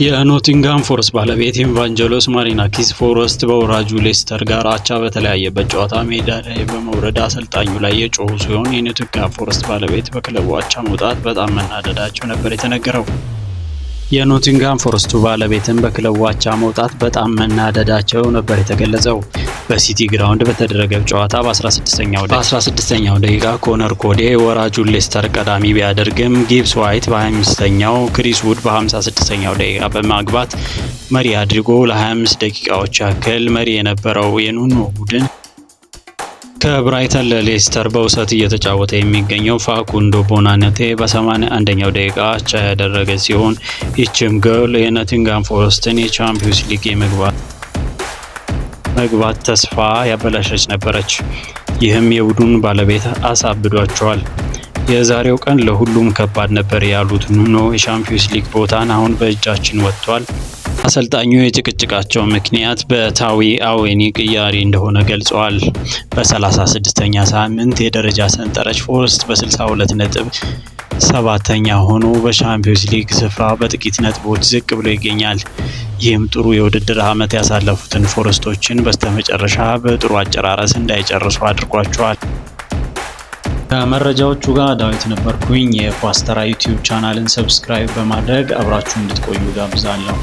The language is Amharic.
የኖቲንግሃም ፎረስት ባለቤት ኢቫንጀሎስ ማሪናኪስ ፎረስት በወራጁ ሌስተር ጋር አቻ በተለያየበት ጨዋታ ሜዳ ላይ በመውረድ አሰልጣኙ ላይ የጮሁ ሲሆን የኖቲንግሃም ፎረስት ባለቤት በክለቡ አቻ መውጣት በጣም መናደዳቸው ነበር የተነገረው። የኖቲንግሃም ፎረስቱ ባለቤትም በክለቡ አቻ መውጣት በጣም መናደዳቸው ነበር የተገለጸው። በሲቲ ግራውንድ በተደረገ ጨዋታ በ16ኛው ደቂቃ ኮነር ኮዴ ወራጁን ሌስተር ቀዳሚ ቢያደርግም ጊብስ ዋይት በ25ኛው ክሪስ ውድ በ56ኛው ደቂቃ በማግባት መሪ አድርጎ ለ25 ደቂቃዎች ያክል መሪ የነበረው የኑኖ ቡድን ከብራይተን ለሌስተር በውሰት እየተጫወተ የሚገኘው ፋኩንዶ ቦናቴ በ81ኛው ደቂቃ አቻ ያደረገ ሲሆን ይህችም ጎል የኖቲንግሃም ፎረስትን የቻምፒዮንስ ሊግ መግባት ተስፋ ያበላሸች ነበረች። ይህም የቡድን ባለቤት አሳብዷቸዋል። የዛሬው ቀን ለሁሉም ከባድ ነበር ያሉት ኑኖ የቻምፒዮንስ ሊግ ቦታን አሁን በእጃችን ወጥቷል። አሰልጣኙ የጭቅጭቃቸው ምክንያት በታዊ አዌኒ ቅያሪ እንደሆነ ገልጸዋል። በ36ኛ ሳምንት የደረጃ ሰንጠረዥ ፎረስት በ62 ነጥብ 7ኛ ሆኖ በቻምፒዮንስ ሊግ ስፍራ በጥቂት ነጥቦች ዝቅ ብሎ ይገኛል። ይህም ጥሩ የውድድር ዓመት ያሳለፉትን ፎረስቶችን በስተመጨረሻ በጥሩ አጨራረስ እንዳይጨርሱ አድርጓቸዋል። ከመረጃዎቹ ጋር ዳዊት ነበርኩኝ። የኳስ ተራ ዩቲዩብ ቻናልን ሰብስክራይብ በማድረግ አብራችሁ እንድትቆዩ ጋብዛለሁ።